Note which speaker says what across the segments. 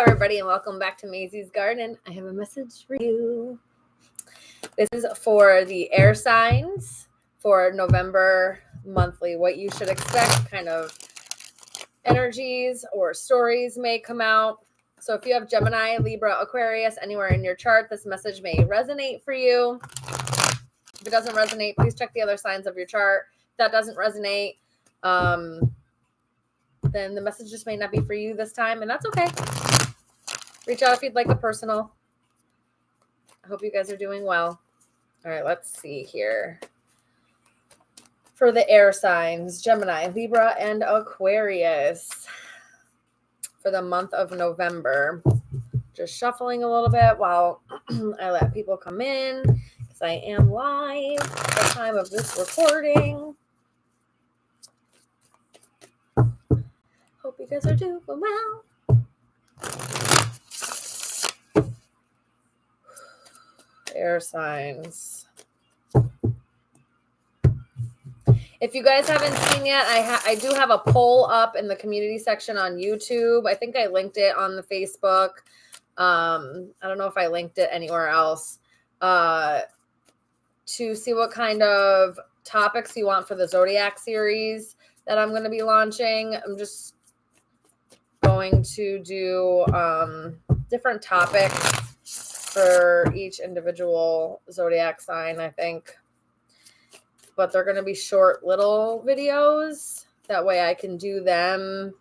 Speaker 1: everybody, and welcome back to Mazysgarden. I have a message for you. This is for the air signs for November monthly. What you should expect, kind of energies or stories may come out. So if you have Gemini, Libra, Aquarius anywhere in your chart, this message may resonate for you. If it doesn't resonate, please check the other signs of your chart. If that doesn't resonate, then the message just may not be for you this time, and that's okay. Reach out if you'd like a personal. I hope you guys are doing well. All right, let's see here. For the air signs, Gemini, Libra, and Aquarius for the month of November. Just shuffling a little bit while I let people come in because I am live at the time of this recording. Hope you guys are doing well. Air signs. If you guys haven't seen yet, I do have a poll up in the community section on YouTube. I think I linked it on the Facebook. I don't know if I linked it anywhere else. To see what kind of topics you want for the Zodiac series that I'm going to be launching. I'm just going to do different topics for each individual Zodiac sign, I think. But they're going to be short little videos. That way I can do them,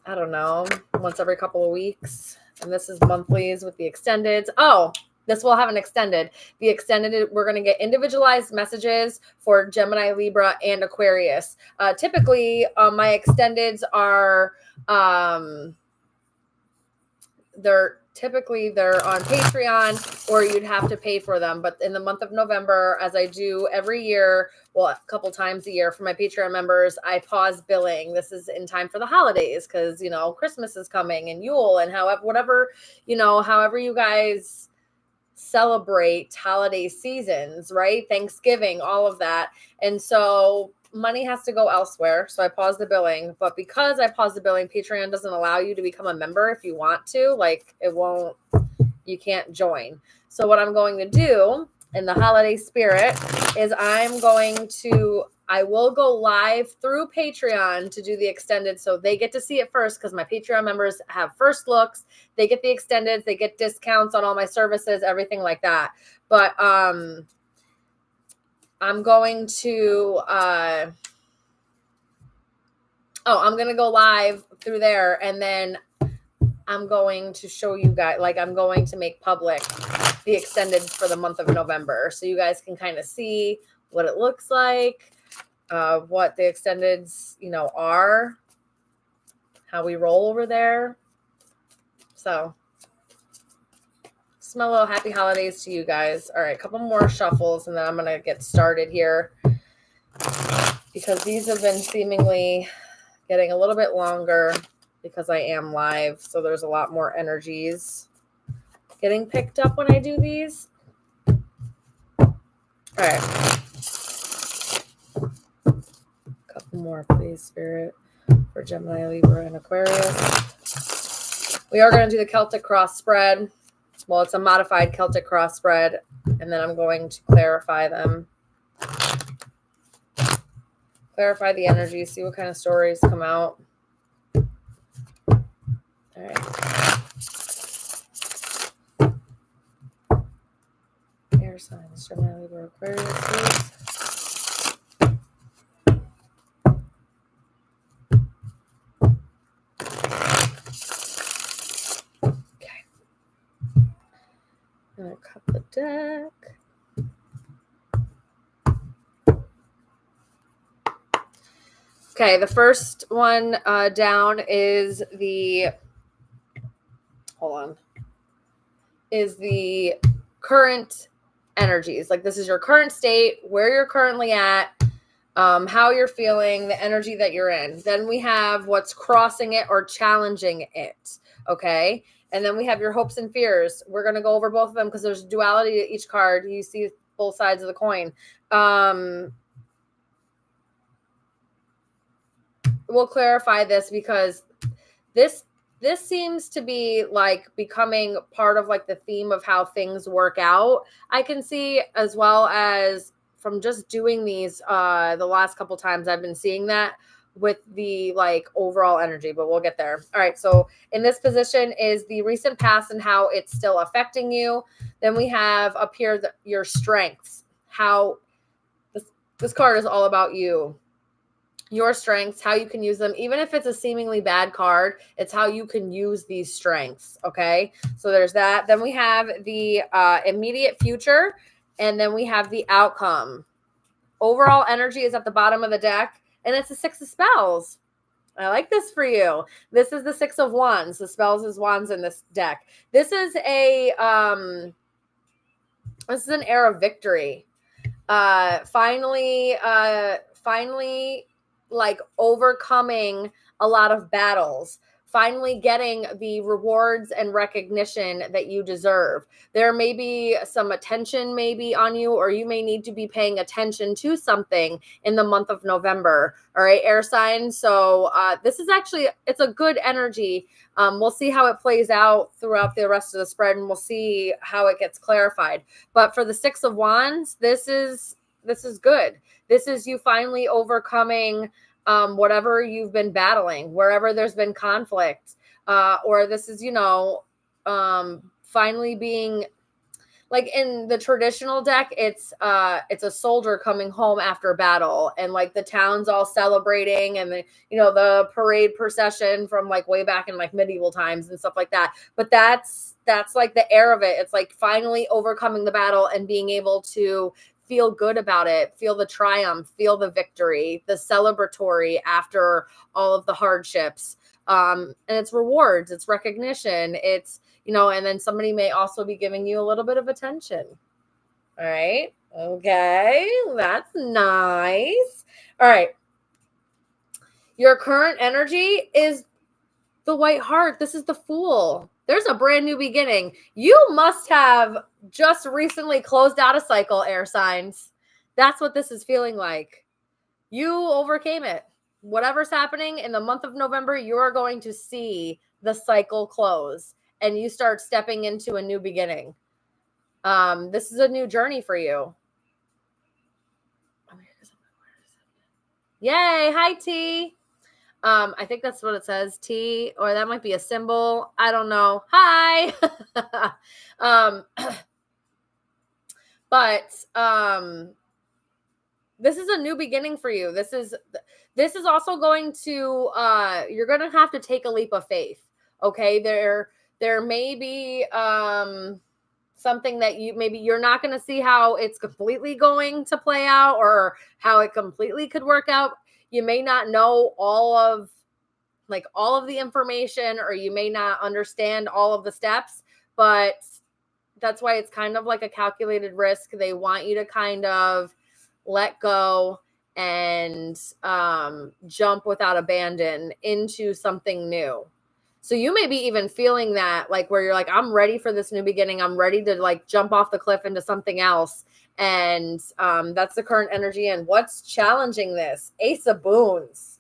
Speaker 1: I don't know, once every couple of weeks. And this is monthlies with the extendeds. Oh, this will have an extended. The extended, we're going to get individualized messages for Gemini, Libra, and Aquarius. Typically, my extendeds are, they're on Patreon, or you'd have to pay for them. But in the month of November, as I do every year, well, a couple times a year for my Patreon members, I pause billing. This is in time for the holidays because, you know, Christmas is coming and Yule and however you guys celebrate holiday seasons, right? Thanksgiving, all of that. And so money has to go elsewhere. So I pause the billing. But because I pause the billing, Patreon doesn't allow you to become a member if you want to. Like, you can't join. So what I'm going to do in the holiday spirit is I will go live through Patreon to do the extended, so they get to see it first because my Patreon members have first looks. They get the extended, they get discounts on all my services, everything like that. But I'm going to I'm going to go live through there, and then I'm going to show you guys, like, I'm going to make public the extended for the month of November, so you guys can kind of see what it looks like, what the extendeds, are, how we roll over there. So smell a little happy holidays to you guys. All right, a couple more shuffles, and then I'm going to get started here because these have been seemingly getting a little bit longer because I am live. So there's a lot more energies getting picked up when I do these. All right. A couple more, please, Spirit, for Gemini, Libra, and Aquarius. We are going to do the Celtic cross spread. Well, it's a modified Celtic cross spread, and then I'm going to clarify them. Clarify the energy, see what kind of stories come out. All right. Air signs, Gemini, Libra, Aquarius, please. Okay. I'm going to cut the deck. Okay, the first one down is the current energies. Like, this is your current state, where you're currently at, how you're feeling, the energy that you're in. Then we have what's crossing it or challenging it, okay? And then we have your hopes and fears. We're going to go over both of them because there's duality to each card. You see both sides of the coin. We'll clarify this because this this seems to be like becoming part of like the theme of how things work out. I can see, as well as from just doing these the last couple times I've been seeing that with the like overall energy, but we'll get there. All right, so in this position is the recent past and how it's still affecting you. Then we have up here your strengths, how this card is all about you, your strengths, how you can use them. Even if it's a seemingly bad card, it's how you can use these strengths. Okay, so there's that. Then we have the immediate future, and then we have the outcome. Overall energy is at the bottom of the deck, and it's the Six of Spells. I like this for you. This is the Six of Wands. The spells is wands in this deck. This is an era of victory. Finally like overcoming a lot of battles, finally getting the rewards and recognition that you deserve. There may be some attention maybe on you, or you may need to be paying attention to something in the month of November. All right, air sign. So this is actually, it's a good energy. We'll see how it plays out throughout the rest of the spread, and we'll see how it gets clarified. But for the Six of Wands, this is good. This is you finally overcoming whatever you've been battling, wherever there's been conflict, or this is, finally being like in the traditional deck, it's a soldier coming home after battle, and like the town's all celebrating, and the parade procession from like way back in like medieval times and stuff like that. But that's like the air of it. It's like finally overcoming the battle and being able to feel good about it, feel the triumph, feel the victory, the celebratory after all of the hardships. And it's rewards, it's recognition, it's, and then somebody may also be giving you a little bit of attention. All right. Okay. That's nice. All right. Your current energy is the White Heart. This is the Fool. There's a brand new beginning. You must have just recently closed out a cycle, air signs. That's what this is feeling like. You overcame it. Whatever's happening in the month of November, you're going to see the cycle close and you start stepping into a new beginning. This is a new journey for you. Yay. Hi, T. I think that's what it says, T, or that might be a symbol. I don't know. Hi. But this is a new beginning for you. This is also going to, you're going to have to take a leap of faith. Okay. There may be, something that you're not going to see how it's completely going to play out, or how it completely could work out. You may not know all of the information, or you may not understand all of the steps, but that's why it's kind of like a calculated risk. They want you to kind of let go and jump without abandon into something new. So you may be even feeling that, like, where you're like, I'm ready for this new beginning. I'm ready to like jump off the cliff into something else. And that's the current energy. And what's challenging this? Ace of Boons.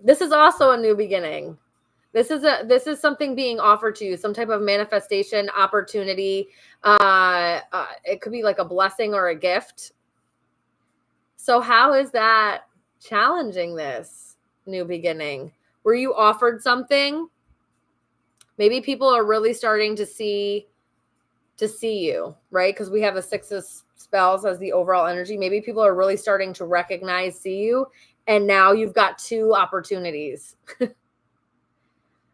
Speaker 1: This is also a new beginning. This is something being offered to you, some type of manifestation opportunity. It could be like a blessing or a gift. So how is that challenging this new beginning? Were you offered something? Maybe people are really starting to see you, right? Because we have a Six of Spells as the overall energy. Maybe people are really starting to see you, and now you've got two opportunities.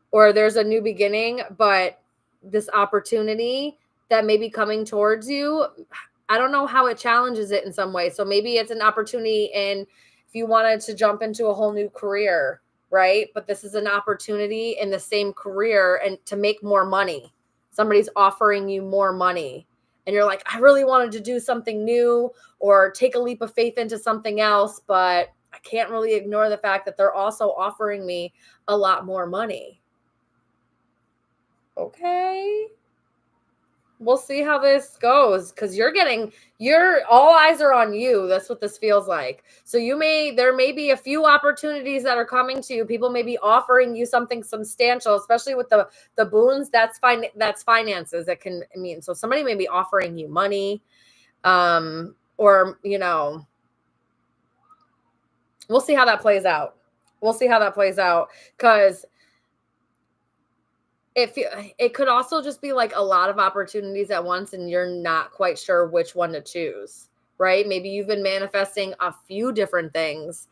Speaker 1: Or there's a new beginning, but this opportunity that may be coming towards you, I don't know how it challenges it in some way. So maybe it's an opportunity if you wanted to jump into a whole new career, right? But this is an opportunity in the same career and to make more money. Somebody's offering you more money and you're like, I really wanted to do something new or take a leap of faith into something else, but I can't really ignore the fact that they're also offering me a lot more money. Okay. We'll see how this goes because all eyes are on you. That's what this feels like. So there may be a few opportunities that are coming to you. People may be offering you something substantial, especially with the boons. That's fine. That's finances that can mean. So somebody may be offering you money, or we'll see how that plays out. We'll see how that plays out because it could also just be like a lot of opportunities at once and you're not quite sure which one to choose, right? Maybe you've been manifesting a few different things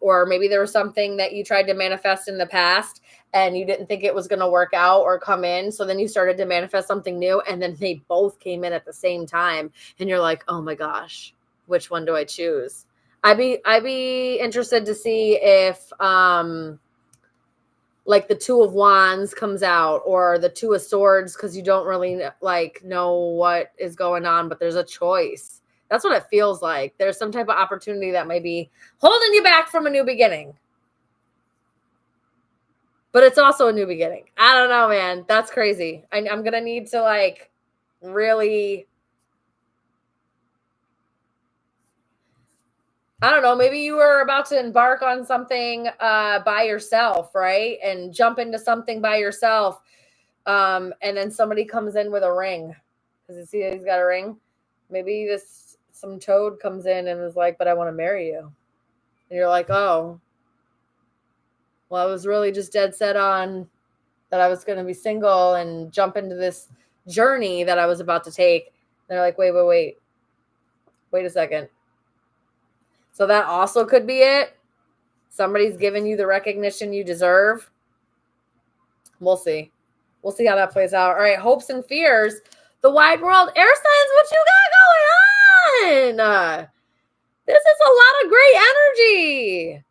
Speaker 1: or maybe there was something that you tried to manifest in the past and you didn't think it was going to work out or come in. So then you started to manifest something new and then they both came in at the same time and you're like, oh my gosh, which one do I choose? I'd be interested to see if, like the Two of Wands comes out or the Two of Swords because you don't really know what is going on, but there's a choice. That's what it feels like. There's some type of opportunity that may be holding you back from a new beginning. But it's also a new beginning. I don't know, man. That's crazy. I'm going to need to really... I don't know, maybe you were about to embark on something by yourself, right? And jump into something by yourself. And then somebody comes in with a ring. Because you see he's got a ring. Maybe some toad comes in and is like, but I want to marry you. And you're like, oh. Well, I was really just dead set on that I was going to be single and jump into this journey that I was about to take. And they're like, wait a second. So that also could be it. Somebody's giving you the recognition you deserve. We'll see. We'll see how that plays out. All right, hopes and fears. The wide world. Air signs, what you got going on? This is a lot of great energy.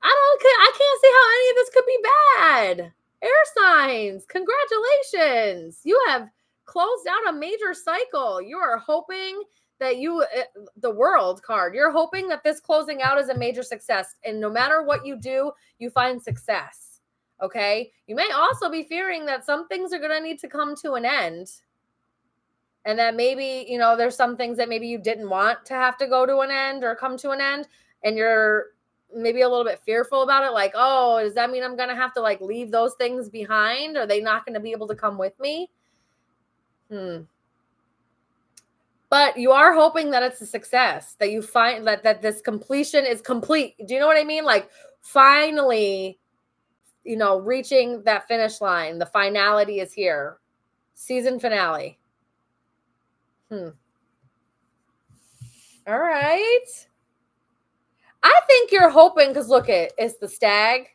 Speaker 1: I can't see how any of this could be bad. Air signs, congratulations. You have closed out a major cycle. You are hoping that the world card, you're hoping that this closing out is a major success. And no matter what you do, you find success. Okay. You may also be fearing that some things are going to need to come to an end. And that maybe, there's some things that maybe you didn't want to have to go to an end or come to an end. And you're maybe a little bit fearful about it. Like, oh, does that mean I'm going to have to leave those things behind? Are they not going to be able to come with me? But you are hoping that it's a success, that you find that this completion is complete. Do you know what I mean? Finally, reaching that finish line. The finality is here. Season finale. All right. I think you're hoping, because look, it's the stag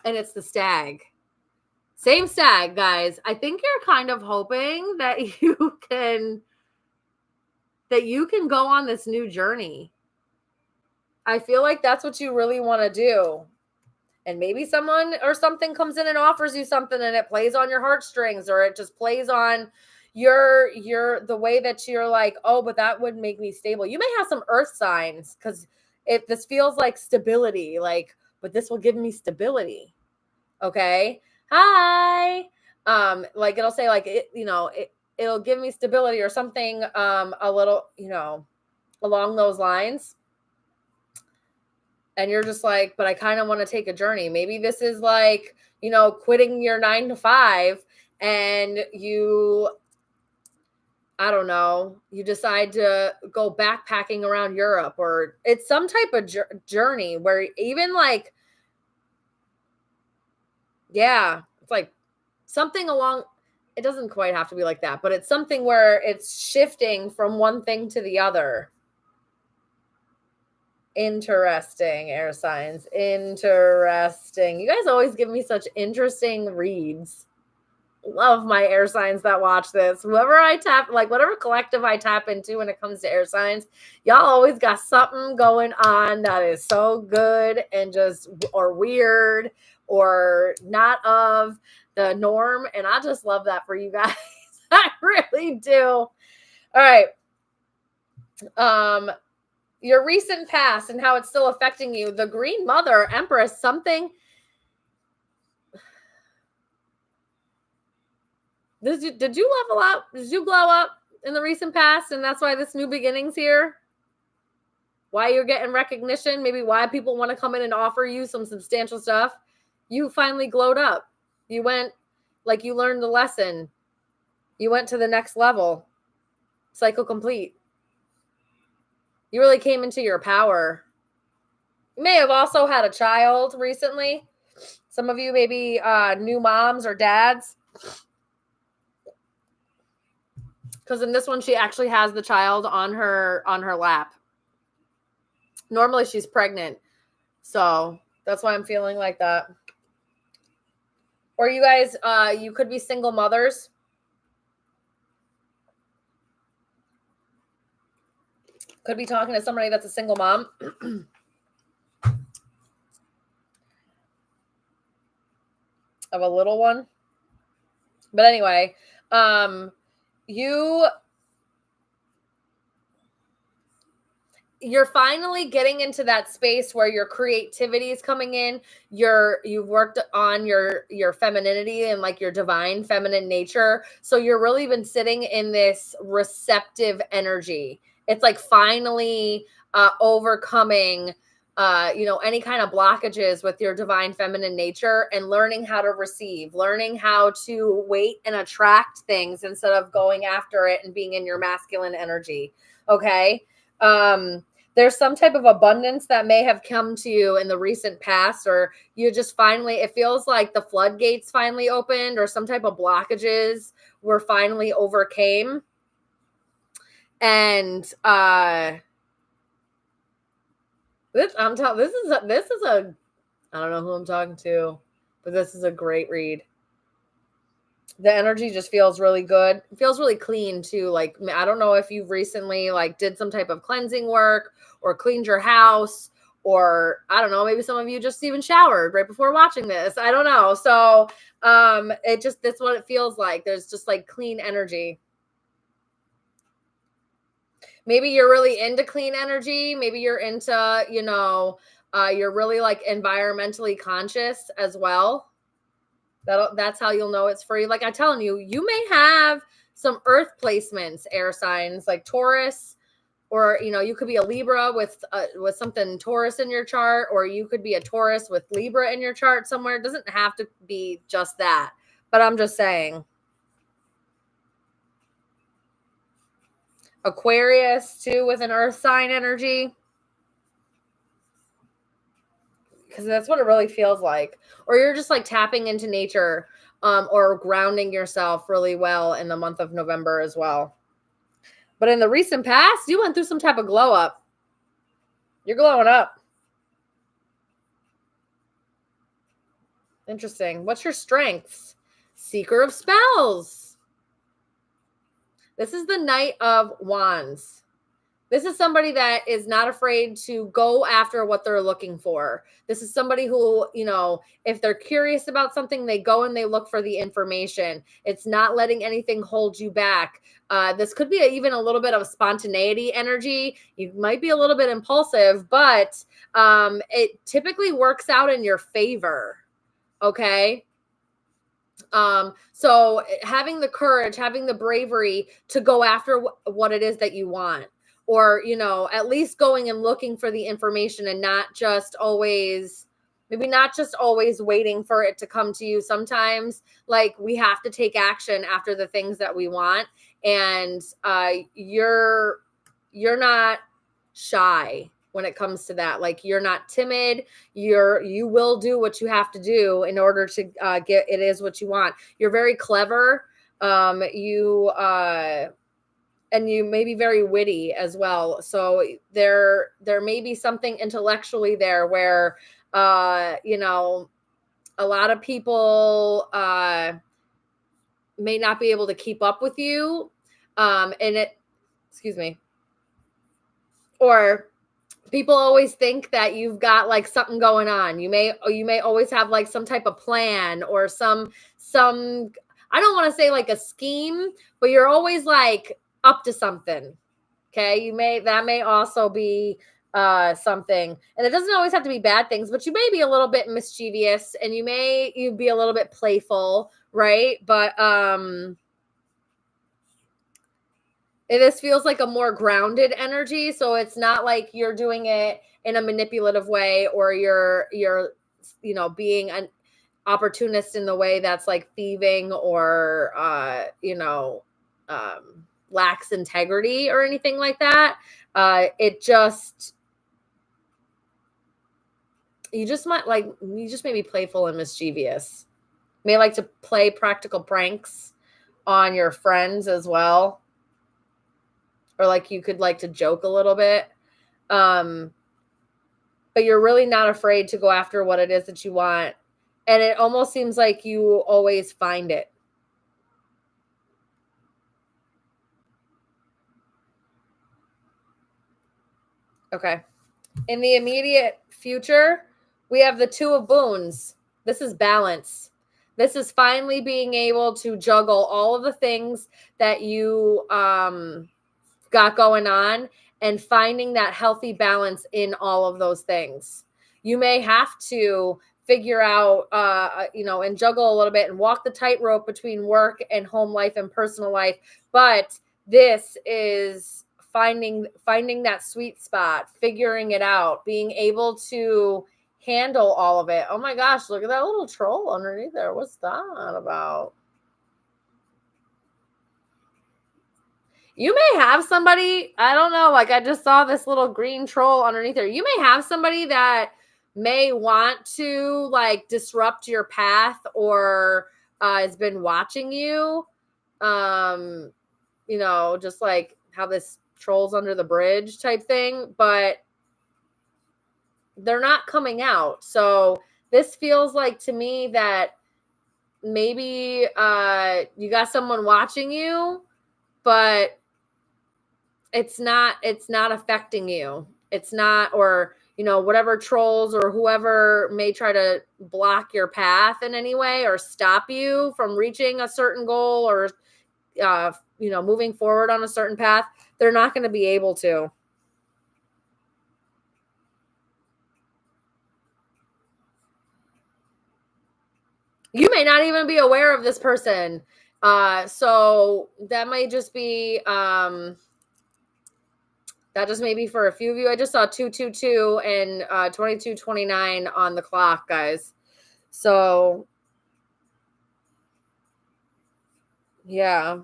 Speaker 1: and it's the stag. Same stag, guys. I think you're kind of hoping that you can go on this new journey. I feel like that's what you really want to do. And maybe someone or something comes in and offers you something and it plays on your heartstrings, or it just plays on the way that you're like, oh, but that would make me stable. You may have some earth signs because this feels like stability, but this will give me stability. Okay. Hi. It'll say it'll give me stability or something, a little, along those lines. And you're just like, but I kind of want to take a journey. Maybe this is quitting your 9 to 5 and I don't know, you decide to go backpacking around Europe, or it's some type of journey where even it's something along, it doesn't quite have to be like that, but it's something where it's shifting from one thing to the other. Interesting, air signs. Interesting. You guys always give me such interesting reads. Love my air signs that watch this. Whoever I tap, whatever collective I tap into when it comes to air signs, y'all always got something going on that is so good and or weird or not of the norm. And I just love that for you guys. I really do. All right. Your recent past and how it's still affecting you. The Green Mother, Empress, something. Did you level up? Did you glow up in the recent past? And that's why this new beginning's here? Why you're getting recognition? Maybe why people want to come in and offer you some substantial stuff? You finally glowed up. You went, like, you learned the lesson. You went to the next level. Cycle complete. You really came into your power. You may have also had a child recently. Some of you maybe new moms or dads. Because in this one, she actually has the child on her lap. Normally she's pregnant. So that's why I'm feeling like that. Or you guys, you could be single mothers. Could be talking to somebody that's a single mom. Of a little one. But anyway, you're finally getting into that space where your creativity is coming in. You've worked on your femininity and like your divine feminine nature. So you're really been sitting in this receptive energy. It's like finally overcoming any kind of blockages with your divine feminine nature and learning how to receive, learning how to wait and attract things instead of going after it and being in your masculine energy. Okay. There's some type of abundance that may have come to you in the recent past, or you just finally, it feels like the floodgates finally opened, or some type of blockages were finally overcame. And, this is a I don't know who I'm talking to, but this is a great read. The energy just feels really good. It feels really clean too. Like, I don't know if you've recently like did some type of cleansing work or cleaned your house, or I don't know, maybe some of you just even showered right before watching this. I don't know. So, that's what it feels like. There's just like clean energy. Maybe you're really into clean energy. Maybe you're into, you're really like environmentally conscious as well. That's how you'll know it's for you. Like I'm telling you, you may have some earth placements, air signs like Taurus, or, you could be a Libra with something Taurus in your chart, or you could be a Taurus with Libra in your chart somewhere. It doesn't have to be just that, but I'm just saying. Aquarius too, with an earth sign energy. Because that's what it really feels like. Or you're just like tapping into nature, or grounding yourself really well in the month of November as well. But in the recent past, you went through some type of glow up. You're glowing up. Interesting. What's your strengths? Seeker of spells. This is the Knight of Wands. This is somebody that is not afraid to go after what they're looking for. This is somebody who, if they're curious about something, they go and they look for the information. It's not letting anything hold you back. This could be even a little bit of spontaneity energy. You might be a little bit impulsive, but it typically works out in your favor. Okay. So having the courage, having the bravery to go after what it is that you want. Or, at least going and looking for the information and not just always waiting for it to come to you. Sometimes, like, we have to take action after the things that we want. And you're not shy when it comes to that. Like, you're not timid. You will do what you have to do in order to get it is what you want. You're very clever. And you may be very witty as well. So there may be something intellectually there where, a lot of people may not be able to keep up with you. Or people always think that you've got like something going on. You may always have like some type of plan or some, I don't want to say like a scheme, but you're always like up to something. Okay. That may also be something, and it doesn't always have to be bad things, but you may be a little bit mischievous and you'd be a little bit playful. Right. But, This feels like a more grounded energy. So it's not like you're doing it in a manipulative way, or you're, being an opportunist in the way that's like thieving or, lacks integrity or anything like that. You just may be playful and mischievous. You may like to play practical pranks on your friends as well. Or like you could like to joke a little bit. But you're really not afraid to go after what it is that you want. And it almost seems like you always find it. Okay. In the immediate future, we have the Two of Boons. This is balance. This is finally being able to juggle all of the things that you got going on and finding that healthy balance in all of those things. You may have to figure out, and juggle a little bit and walk the tightrope between work and home life and personal life. But this is finding that sweet spot, figuring it out, being able to handle all of it. Oh my gosh, look at that little troll underneath there. What's that about? You may have somebody, I don't know, like I just saw this little green troll underneath there. You may have somebody that may want to like disrupt your path, or has been watching you. Just like how this trolls under the bridge type thing, but they're not coming out. So this feels like to me that maybe you got someone watching you, but it's not affecting you. It's not, or whatever trolls or whoever may try to block your path in any way or stop you from reaching a certain goal, or moving forward on a certain path, they're not going to be able to. You may not even be aware of this person. So that might just be, that just may be for a few of you. I just saw 222 and 2229 on the clock, guys. So, yeah.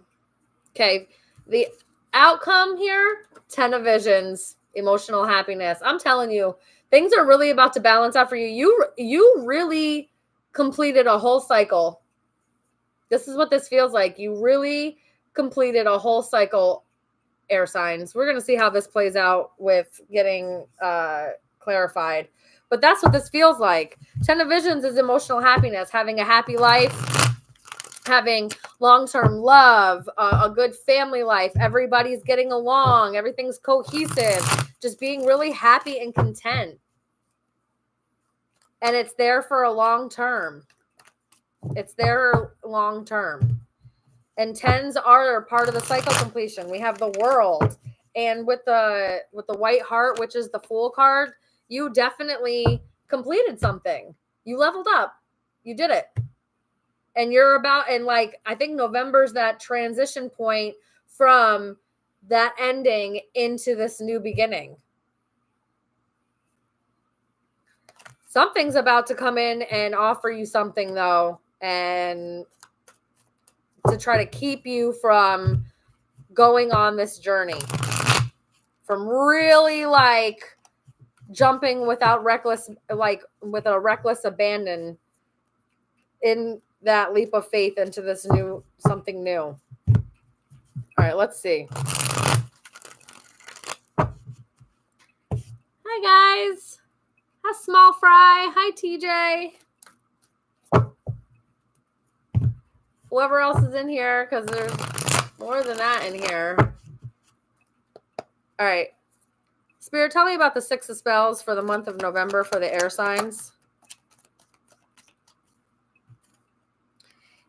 Speaker 1: Okay. The outcome here, 10 of Visions, emotional happiness. I'm telling you, things are really about to balance out for you. You really completed a whole cycle. This is what this feels like. You really completed a whole cycle, air signs. We're going to see how this plays out with getting clarified. But that's what this feels like. 10 of Visions is emotional happiness, having a happy life, having long-term love, a good family life. Everybody's getting along. Everything's cohesive. Just being really happy and content. And it's there for a long term. It's there long term. And 10s are part of the cycle completion. We have the World. And with the White Heart, which is the Fool card, you definitely completed something. You leveled up. You did it. And I think November's that transition point from that ending into this new beginning. Something's about to come in and offer you something, though, and to try to keep you from going on this journey, from really jumping with a reckless abandon in that leap of faith into this something new. All right, let's see. Hi, guys. Hi, Small Fry. Hi, TJ. Whoever else is in here, because there's more than that in here. All right. Spirit, tell me about the 6 of Spells for the month of November for the air signs.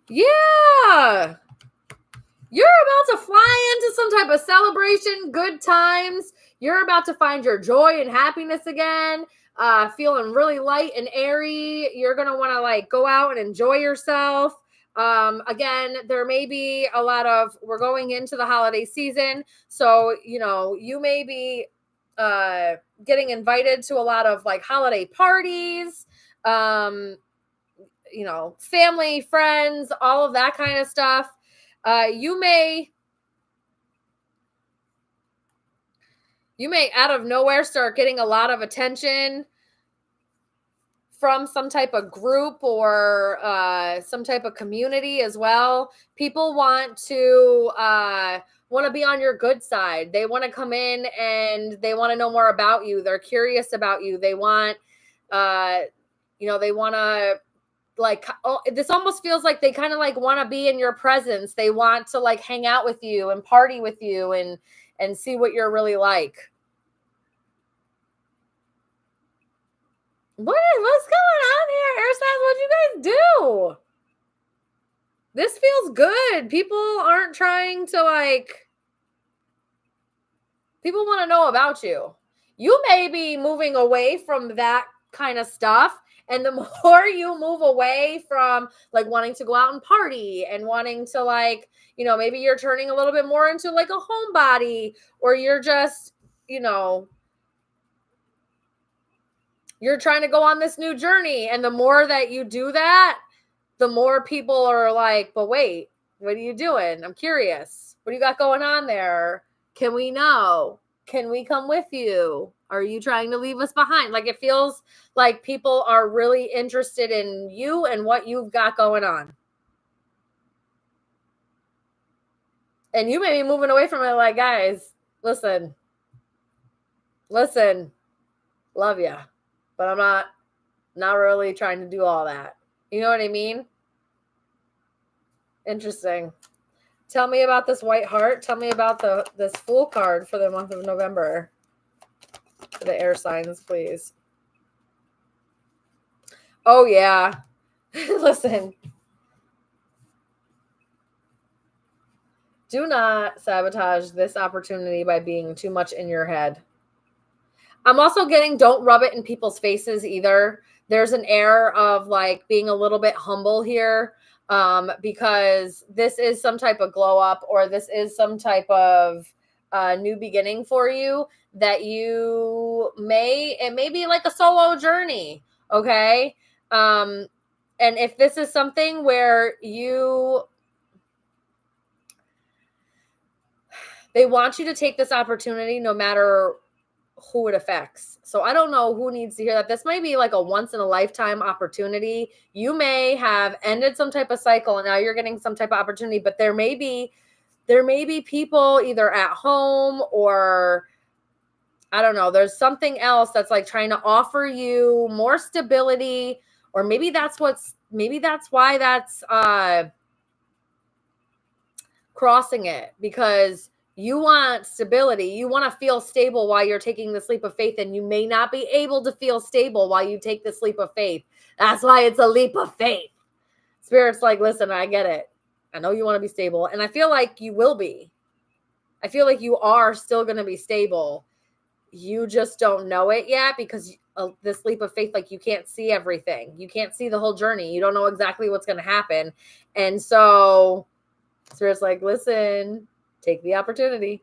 Speaker 1: Yeah. You're about to fly into some type of celebration, good times. You're about to find your joy and happiness again. Feeling really light and airy. You're going to want to go out and enjoy yourself. Again, there may be a lot of, we're going into the holiday season. So, you may be getting invited to a lot of like holiday parties, family, friends, all of that kind of stuff. You may out of nowhere start getting a lot of attention from some type of group or some type of community as well. People want to be on your good side. They want to come in and they want to know more about you. They're curious about you. They want, they want to this almost feels like they kind of like want to be in your presence. They want to like hang out with you and party with you and see what you're really like. What's going on here? Air signs, what'd you guys do? This feels good. People aren't trying to people want to know about you. You may be moving away from that kind of stuff. And the more you move away from like wanting to go out and party and wanting to maybe you're turning a little bit more into like a homebody, or you're just, you're trying to go on this new journey. And the more that you do that, the more people are like, but wait, what are you doing? I'm curious. What do you got going on there? Can we know? Can we come with you? Are you trying to leave us behind? Like, it feels like people are really interested in you and what you've got going on. And you may be moving away from it like, guys, listen, love ya, but I'm not really trying to do all that. You know what I mean? Interesting. Tell me about this white heart. Tell me about this Fool card for the month of November. For the air signs, please. Oh, yeah. Listen. Do not sabotage this opportunity by being too much in your head. I'm also getting, don't rub it in people's faces either. There's an air of like being a little bit humble here. Because this is some type of glow up, or this is some type of new beginning for you that it may be like a solo journey. Okay. And if this is something where they want you to take this opportunity no matter who it affects. So I don't know who needs to hear that. This might be like a once in a lifetime opportunity. You may have ended some type of cycle and now you're getting some type of opportunity, but there may be people either at home or I don't know. There's something else that's like trying to offer you more stability, or maybe that's why that's crossing it, because you want stability. You want to feel stable while you're taking this leap of faith, and you may not be able to feel stable while you take this leap of faith. That's why it's a leap of faith. Spirit's like, listen, I get it. I know you want to be stable, and I feel like you will be. I feel like you are still going to be stable. You just don't know it yet because this leap of faith, like you can't see everything. You can't see the whole journey. You don't know exactly what's going to happen. And so Spirit's like, listen, take the opportunity.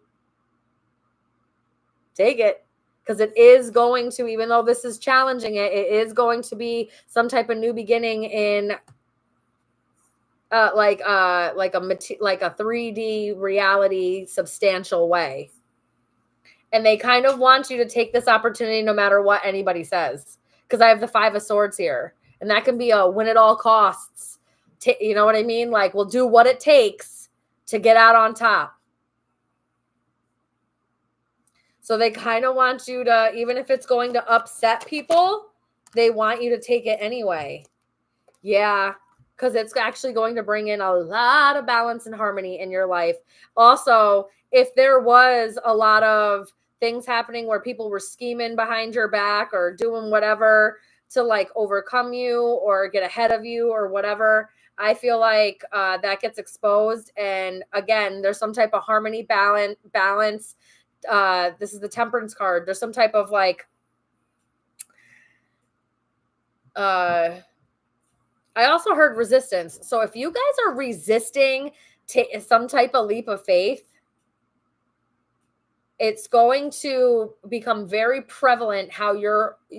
Speaker 1: Take it. Because it is going to, even though this is challenging it is going to be some type of new beginning in like a 3D reality substantial way. And they kind of want you to take this opportunity no matter what anybody says. Because I have the 5 of Swords here. And that can be a win at all costs. You know what I mean? Like, we'll do what it takes to get out on top. So they kind of want you to, even if it's going to upset people, they want you to take it anyway. Yeah, because it's actually going to bring in a lot of balance and harmony in your life. Also, if there was a lot of things happening where people were scheming behind your back or doing whatever to like overcome you or get ahead of you or whatever, I feel like that gets exposed. And again, there's some type of harmony, balance. This is the Temperance card. There's some type of like I also heard resistance. So if you guys are resisting some type of leap of faith, it's going to become very prevalent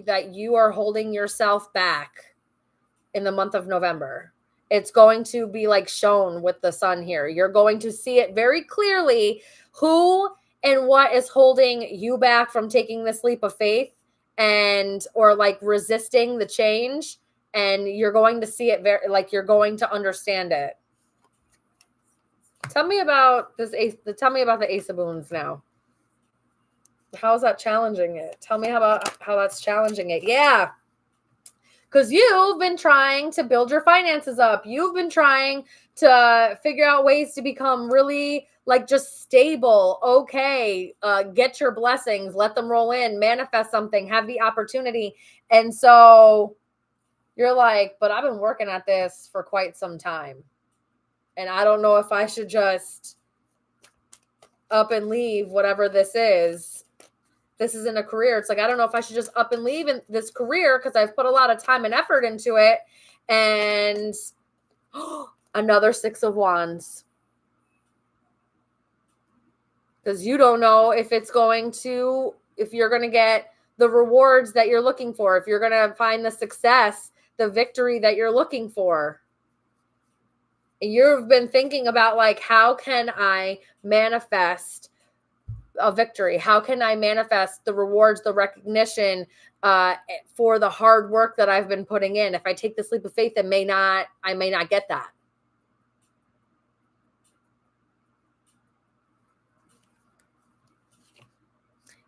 Speaker 1: that you are holding yourself back in the month of November. It's going to be like shown with the sun here. You're going to see it very clearly who and what is holding you back from taking this leap of faith or like resisting the change. And you're going to see it you're going to understand it. Tell me about tell me about the Ace of Boons now. How is that challenging it? Tell me about how that's challenging it. Yeah. Because you've been trying to build your finances up. You've been trying to figure out ways to become really like just stable. Okay. Get your blessings, let them roll in, manifest something, have the opportunity. And so you're like, but I've been working at this for quite some time. And I don't know if I should just up and leave whatever this is. This isn't a career. It's like, I don't know if I should just up and leave in this career because I've put a lot of time and effort into it. And another Six of Wands. Because you don't know if you're going to get the rewards that you're looking for, if you're going to find the success, the victory that you're looking for. You've been thinking about like, how can I manifest a victory? How can I manifest the rewards, the recognition for the hard work that I've been putting in? If I take this leap of faith, I may not get that.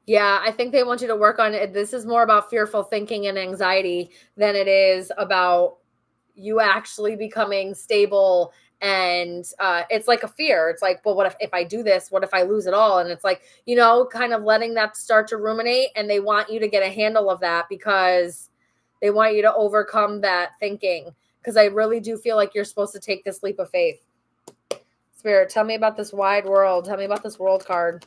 Speaker 1: Yeah, I think they want you to work on it. This is more about fearful thinking and anxiety than it is about you actually becoming stable. And it's like a fear. It's like, well, what if I do this? What if I lose it all? And it's like, kind of letting that start to ruminate. And they want you to get a handle of that because they want you to overcome that thinking. Because I really do feel like you're supposed to take this leap of faith. Spirit, tell me about this wide world. Tell me about this world card.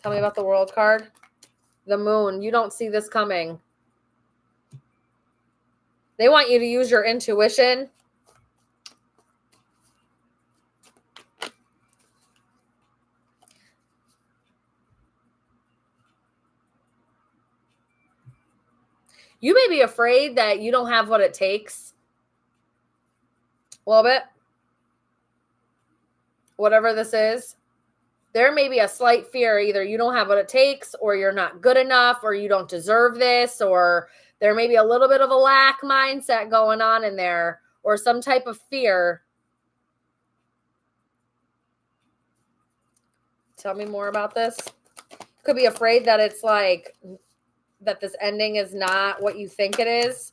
Speaker 1: Tell me about the world card. The moon. You don't see this coming. They want you to use your intuition. You may be afraid that you don't have what it takes. A little bit. Whatever this is. There may be a slight fear. Either you don't have what it takes, or you're not good enough, or you don't deserve this, or there may be a little bit of a lack mindset going on in there, or some type of fear. Tell me more about this. Could be afraid that it's like that this ending is not what you think it is.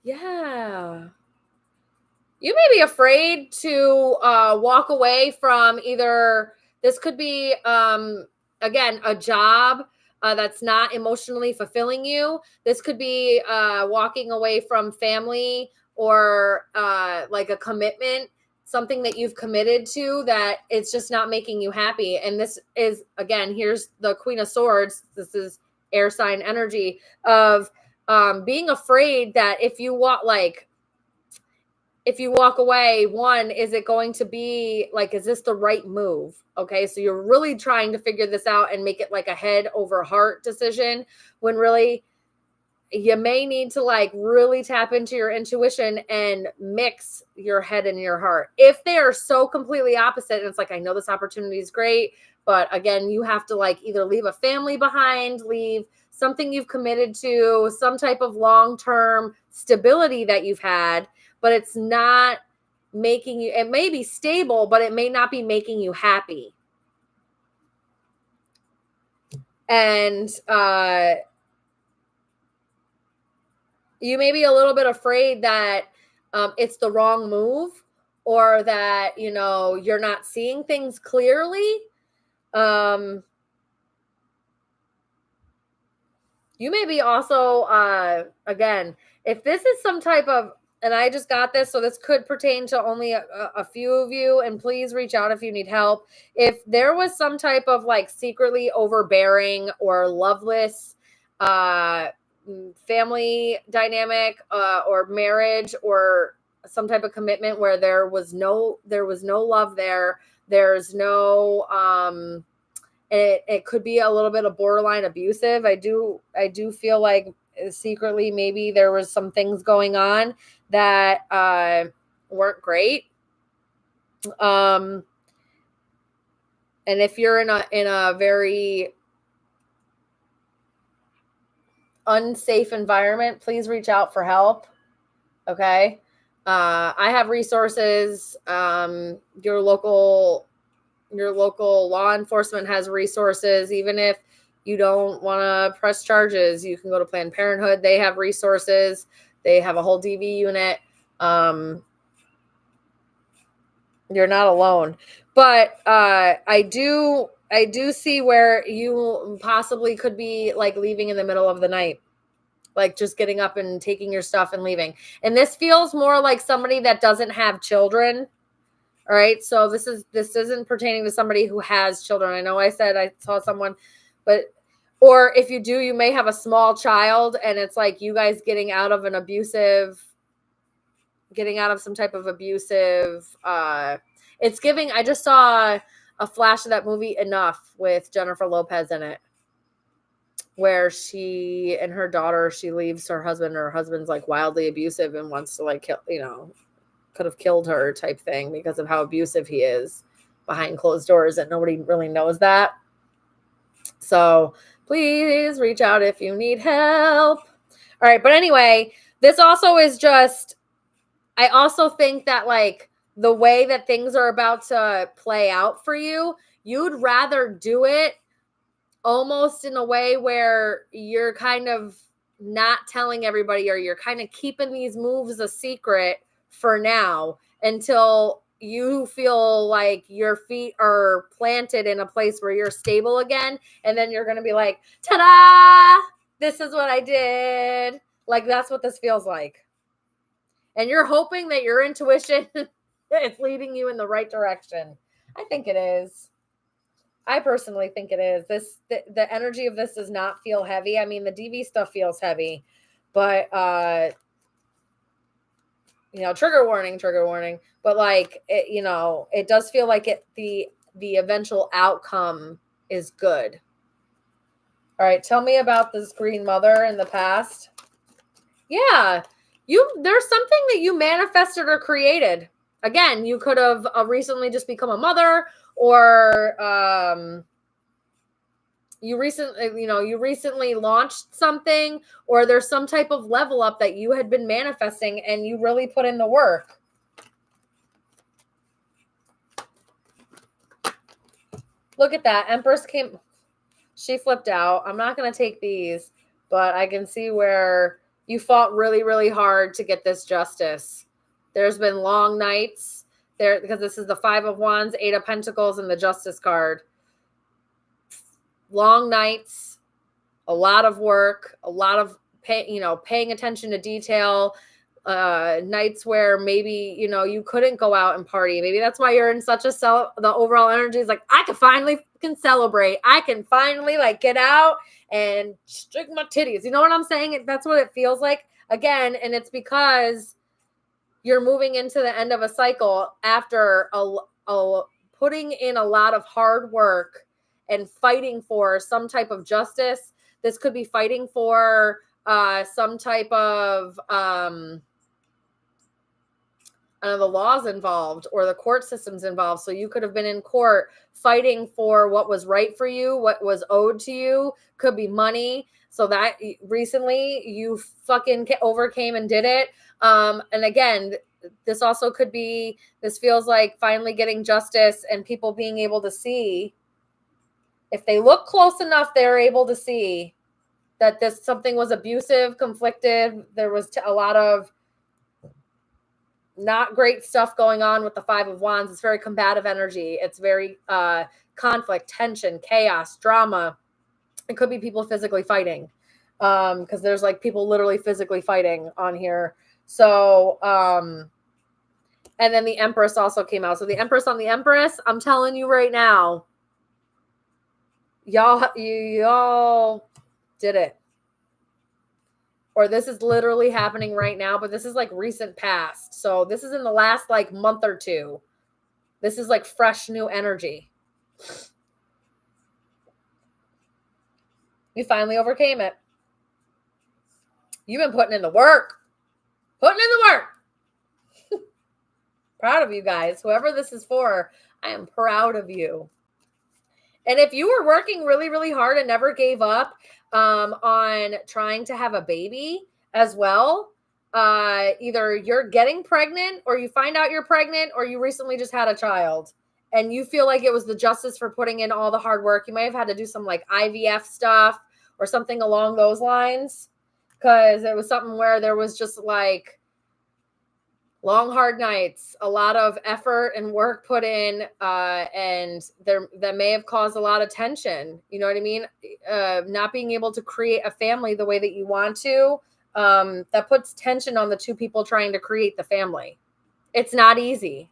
Speaker 1: Yeah. You may be afraid to walk away from either, this could be, again, a job that's not emotionally fulfilling you. This could be walking away from family or like a commitment, something that you've committed to that it's just not making you happy. And this is, again, here's the Queen of Swords. This is air sign energy of being afraid that if you walk away, one, is it going to be like, is this the right move? Okay. So you're really trying to figure this out and make it like a head over heart decision, when really you may need to like really tap into your intuition and mix your head and your heart. If they are so completely opposite, and it's like, I know this opportunity is great, but again, you have to like either leave a family behind, leave something you've committed to, some type of long-term stability that you've had, but it's not making you, it may be stable, but it may not be making you happy. And you may be a little bit afraid that it's the wrong move, or that, you're not seeing things clearly. You may be also, again, if this is some type of and I just got this, so this could pertain to only a few of you, and please reach out if you need help. If there was some type of like secretly overbearing or loveless family dynamic or marriage or some type of commitment where there was no love there's no it could be a little bit of borderline abusive. I do feel like secretly maybe there was some things going on that weren't great. And if you're in a very unsafe environment, please reach out for help. Okay. I have resources. Your local law enforcement has resources. Even if you don't want to press charges, you can go to Planned Parenthood. They have resources. They have a whole DV unit. You're not alone. But I do see where you possibly could be like leaving in the middle of the night, like just getting up and taking your stuff and leaving. And this feels more like somebody that doesn't have children. All right. So this isn't pertaining to somebody who has children. I know I said I saw someone, or if you do, you may have a small child and it's like you guys getting out of some type of abusive, it's giving, I just saw a flash of that movie Enough with Jennifer Lopez in it, where she and her daughter, she leaves her husband, her husband's like wildly abusive and wants to like kill, could have killed her type thing because of how abusive he is behind closed doors, and nobody really knows that. So please reach out if you need help. All right. But anyway, this also is just, I also think that like the way that things are about to play out for you, you'd rather do it almost in a way where you're kind of not telling everybody, or you're kind of keeping these moves a secret for now until you feel like your feet are planted in a place where you're stable again. And then you're going to be like, ta-da, this is what I did. Like, that's what this feels like. And you're hoping that your intuition is leading you in the right direction. I think it is. I personally think it is. The energy of this does not feel heavy. I mean, the DV stuff feels heavy, but trigger warning. But like it, it does feel like the eventual outcome is good. All right, tell me about this green mother in the past. Yeah, there's something that you manifested or created. Again, you could have recently just become a mother, or you recently launched something, or there's some type of level up that you had been manifesting and you really put in the work. Look at that. Empress came. She flipped out. I'm not going to take these, but I can see where you fought really, really hard to get this justice. There's been long nights there because this is the 5 of Wands, 8 of Pentacles, and the Justice card. Long nights, a lot of work, a lot of paying attention to detail, nights where maybe, you couldn't go out and party. Maybe that's why you're in such the overall energy is like, I can celebrate. I can finally like get out and stick my titties. You know what I'm saying? That's what it feels like again. And it's because you're moving into the end of a cycle after putting in a lot of hard work and fighting for some type of justice. This could be fighting for some type of the laws involved or the court systems involved. So you could have been in court fighting for what was right for you, what was owed to you, could be money. So that recently you fucking overcame and did it. And again, this also could be, this feels like finally getting justice and people being able to see. If they look close enough, they're able to see that something was abusive, conflicted. There was a lot of not great stuff going on with the 5 of Wands. It's very combative energy. It's very conflict, tension, chaos, drama. It could be people physically fighting because there's like people literally physically fighting on here. So, and then the Empress also came out. So the Empress on the Empress, I'm telling you right now, y'all did it. Or this is literally happening right now, but this is like recent past. So this is in the last like month or two. This is like fresh new energy. You finally overcame it. You've been putting in the work. Putting in the work. Proud of you guys. Whoever this is for, I am proud of you. And if you were working really, really hard and never gave up on trying to have a baby as well, either you're getting pregnant or you find out you're pregnant or you recently just had a child and you feel like it was the justice for putting in all the hard work. You may have had to do some like IVF stuff or something along those lines, because it was something where there was just like long, hard nights, a lot of effort and work put in, and that may have caused a lot of tension. You know what I mean? Not being able to create a family the way that you want to, that puts tension on the two people trying to create the family. It's not easy.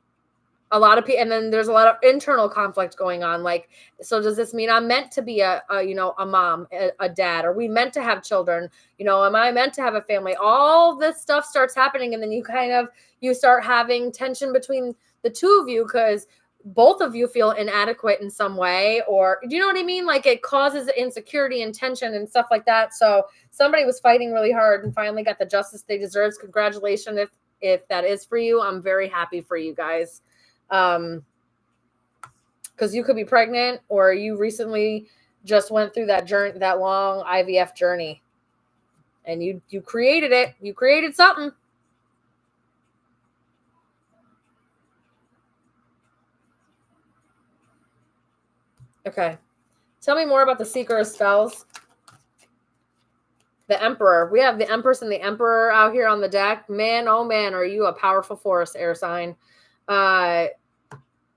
Speaker 1: A lot of people, and then there's a lot of internal conflict going on. Like, so does this mean I'm meant to be a mom, a dad? Are we meant to have children? Am I meant to have a family? All this stuff starts happening. And then you start having tension between the two of you because both of you feel inadequate in some way, or do you know what I mean? Like it causes insecurity and tension and stuff like that. So somebody was fighting really hard and finally got the justice they deserve. Congratulations. If that is for you, I'm very happy for you guys. Because you could be pregnant or you recently just went through that journey, that long IVF journey, and you created it. You created something. Okay. Tell me more about the Seeker of Spells. The Emperor. We have the Empress and the Emperor out here on the deck. Man, oh man, are you a powerful force, air sign.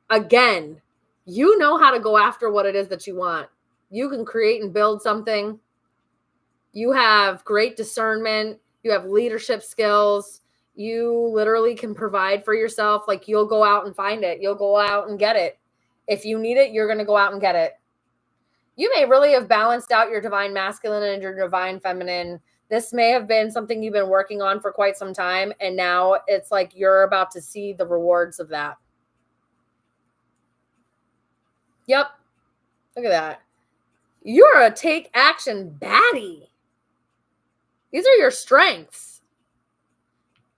Speaker 1: Again, you know how to go after what it is that you want. You can create and build something. You have great discernment. You have leadership skills. You literally can provide for yourself. Like you'll go out and find it. You'll go out and get it. If you need it, you're going to go out and get it. You may really have balanced out your divine masculine and your divine feminine. This may have been something you've been working on for quite some time. And now it's like you're about to see the rewards of that. Yep. Look at that. You're a take action baddie. These are your strengths.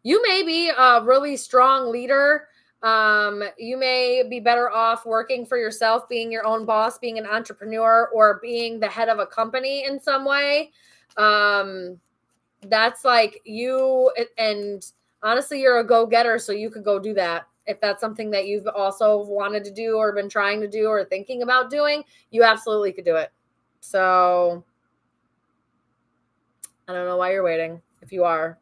Speaker 1: You may be a really strong leader. You may be better off working for yourself, being your own boss, being an entrepreneur, or being the head of a company in some way. That's like you, and honestly, you're a go-getter, so you could go do that. If that's something that you've also wanted to do or been trying to do or thinking about doing, you absolutely could do it. So I don't know why you're waiting. If you are,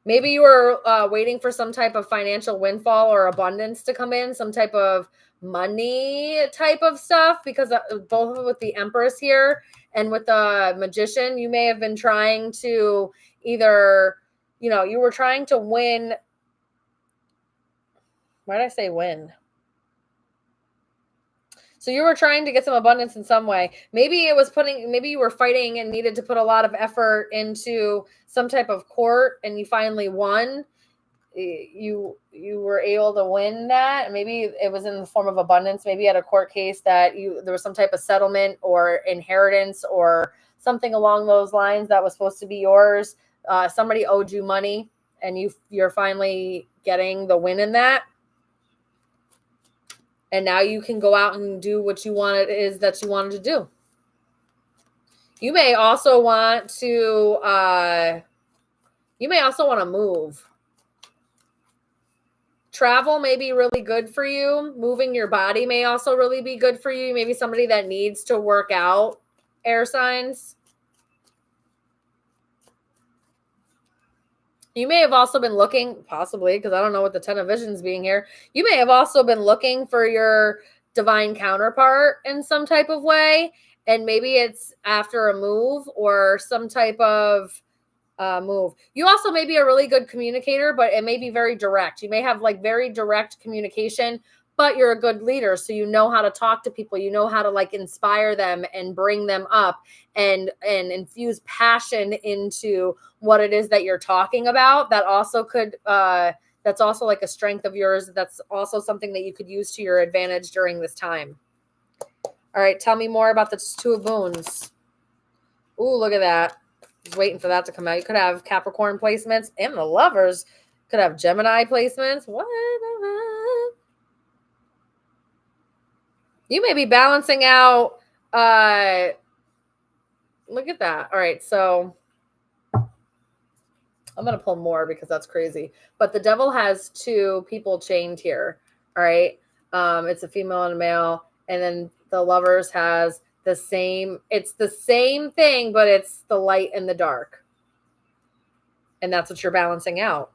Speaker 1: maybe you were waiting for some type of financial windfall or abundance to come in, some type of money type of stuff, because both with the Empress here and with the Magician, you may have been trying to either, you were trying to win. Why did I say win? So you were trying to get some abundance in some way. Maybe you were fighting and needed to put a lot of effort into some type of court and you finally won. You were able to win that. Maybe it was in the form of abundance. Maybe you had a court case that there was some type of settlement or inheritance or something along those lines that was supposed to be yours. Somebody owed you money and you're finally getting the win in that. And now you can go out and do what you wanted to do. You may also want to move. Travel may be really good for you. Moving your body may also really be good for you. Maybe somebody that needs to work out, air signs. You may have also been looking, possibly, because I don't know what the 10 of Visions being here. You may have also been looking for your divine counterpart in some type of way. And maybe it's after a move or some type of move. You also may be a really good communicator, but it may be very direct. You may have like very direct communication, but you're a good leader. So you know how to talk to people. You know how to like inspire them and bring them up and infuse passion into what it is that you're talking about. That also could, that's also like a strength of yours. That's also something that you could use to your advantage during this time. All right. Tell me more about the Two of Moons. Ooh, look at that. Just waiting for that to come out. You could have Capricorn placements and the Lovers. Could have Gemini placements. What? You may be balancing out. Look at that. All right. So I'm going to pull more because that's crazy. But the Devil has two people chained here. All right. It's a female and a male. And then the Lovers has the same. It's the same thing, but it's the light and the dark. And that's what you're balancing out.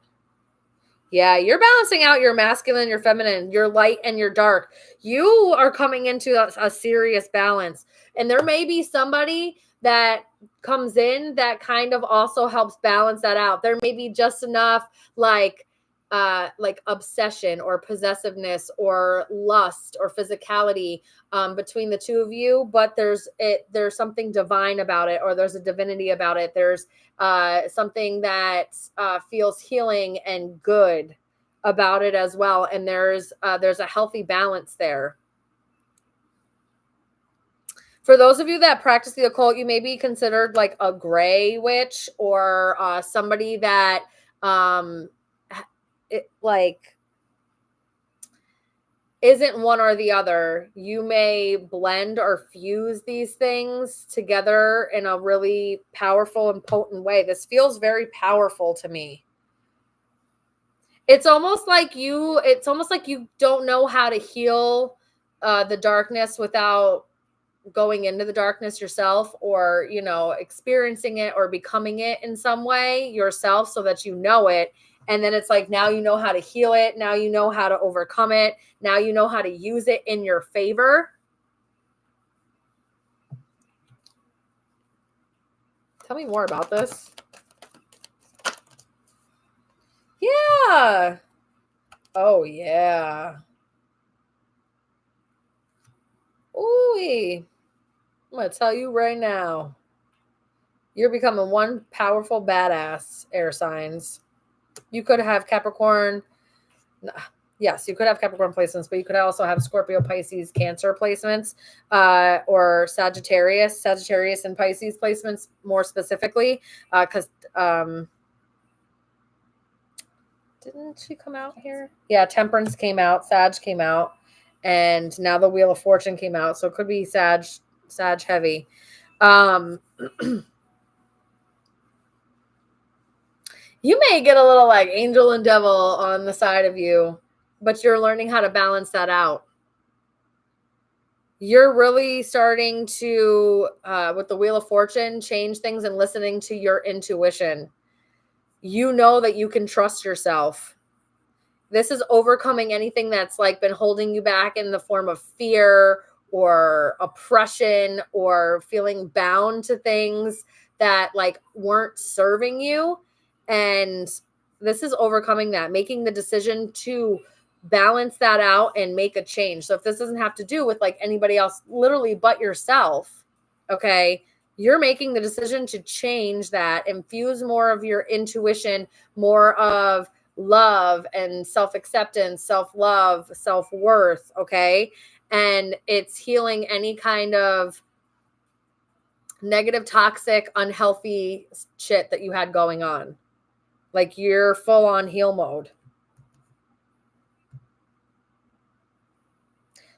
Speaker 1: Yeah, you're balancing out your masculine, your feminine, your light and your dark. You are coming into a serious balance. And there may be somebody that comes in that kind of also helps balance that out. There may be just enough like obsession or possessiveness or lust or physicality between the two of you, but there's something divine about it, or there's a divinity about it. There's something that feels healing and good about it as well. And there's a healthy balance there. For those of you that practice the occult, you may be considered like a gray witch, or somebody that isn't one or the other. You may blend or fuse these things together in a really powerful and potent way. This feels very powerful to me. It's almost like you don't know how to heal the darkness without going into the darkness yourself, or, experiencing it or becoming it in some way yourself so that you know it. And then it's like, now you know how to heal it. Now you know how to overcome it. Now you know how to use it in your favor. Tell me more about this. Yeah. Oh, yeah. Ooh. I'm going to tell you right now. You're becoming one powerful badass, air signs. You could have Capricorn. Yes, you could have Capricorn placements, but you could also have Scorpio, Pisces, Cancer placements, or Sagittarius and Pisces placements more specifically, because didn't she come out here? Yeah, Temperance came out, Sag came out, and now the Wheel of Fortune came out, so it could be Sag heavy. You may get a little like angel and devil on the side of you, but you're learning how to balance that out. You're really starting to, with the Wheel of Fortune, change things and listening to your intuition. You know that you can trust yourself. This is overcoming anything that's like been holding you back in the form of fear or oppression or feeling bound to things that like weren't serving you. And this is overcoming that, making the decision to balance that out and make a change. So if this doesn't have to do with like anybody else, literally, but yourself, okay, you're making the decision to change that, infuse more of your intuition, more of love and self-acceptance, self-love, self-worth, okay? And it's healing any kind of negative, toxic, unhealthy shit that you had going on. Like you're full on heal mode.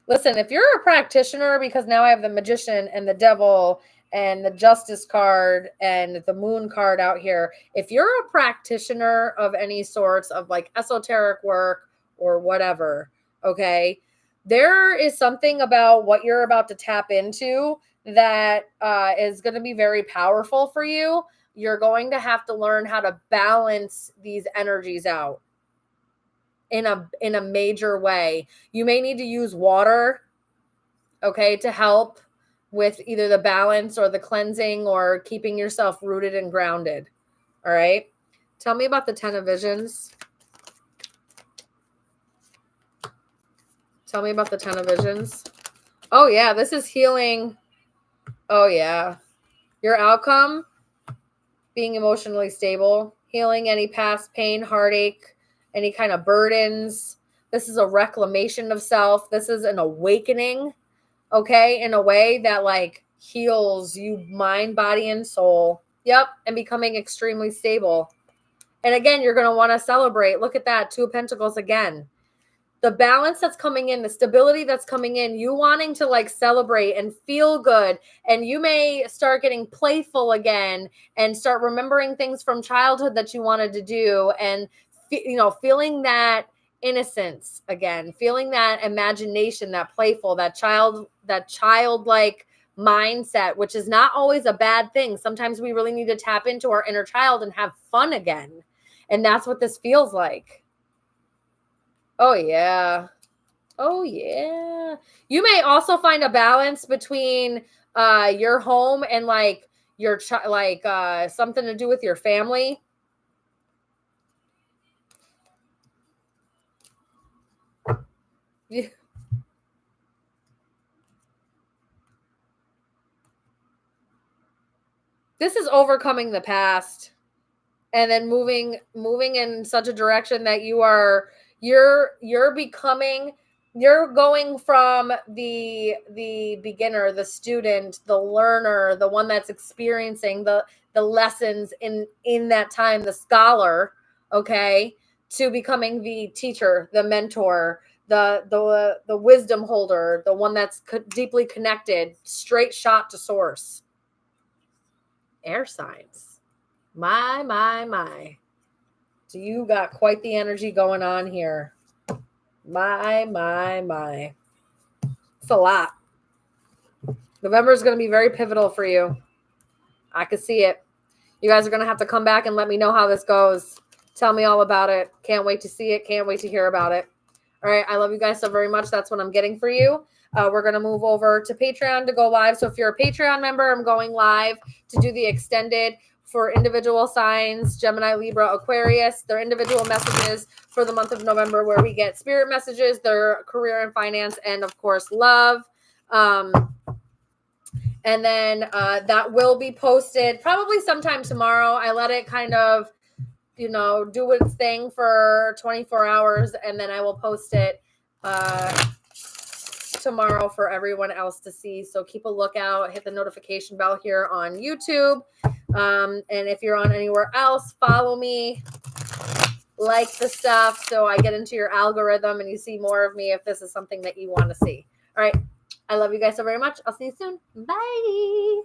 Speaker 1: Listen, if you're a practitioner, because now I have the Magician and the Devil and the Justice card and the Moon card out here. If you're a practitioner of any sorts of like esoteric work or whatever, okay, there is something about what you're about to tap into that is going to be very powerful for you. You're going to have to learn how to balance these energies out in a major way. You may need to use water, okay, to help with either the balance or the cleansing or keeping yourself rooted and grounded. All right. Tell me about the 10 of Visions. Tell me about the 10 of Visions. Oh, yeah. This is healing. Oh, yeah. Your outcome, being emotionally stable, healing any past pain, heartache, any kind of burdens. This is a reclamation of self. This is an awakening, okay, in a way that like heals you mind, body, and soul. Yep, and becoming extremely stable. And again, you're going to want to celebrate. Look at that, 2 of Pentacles again. The balance that's coming in, the stability that's coming in, you wanting to like celebrate and feel good. And you may start getting playful again and start remembering things from childhood that you wanted to do. And, feeling that innocence again, feeling that imagination, that playful, that childlike mindset, which is not always a bad thing. Sometimes we really need to tap into our inner child and have fun again. And that's what this feels like. Oh, yeah. Oh, yeah. You may also find a balance between your home and like your something to do with your family. Yeah. This is overcoming the past and then moving in such a direction that you're going from the beginner, the student, the learner, the one that's experiencing the lessons in that time, the scholar, okay, to becoming the teacher, the mentor, the wisdom holder, the one that's deeply connected, straight shot to source. Air signs. My. So you got quite the energy going on here. My. It's a lot. November is going to be very pivotal for you. I can see it. You guys are going to have to come back and let me know how this goes. Tell me all about it. Can't wait to see it. Can't wait to hear about it. All right. I love you guys so very much. That's what I'm getting for you. We're going to move over to Patreon to go live. So if you're a Patreon member, I'm going live to do the extended for individual signs, Gemini, Libra, Aquarius, their individual messages for the month of November, where we get spirit messages, their career and finance, and of course, love. And then that will be posted probably sometime tomorrow. I let it kind of, do its thing for 24 hours, and then I will post it tomorrow for everyone else to see. So keep a lookout, hit the notification bell here on YouTube. And if you're on anywhere else, follow me, like the stuff so I get into your algorithm and you see more of me if this is something that you want to see. All right. I love you guys so very much. I'll see you soon. Bye.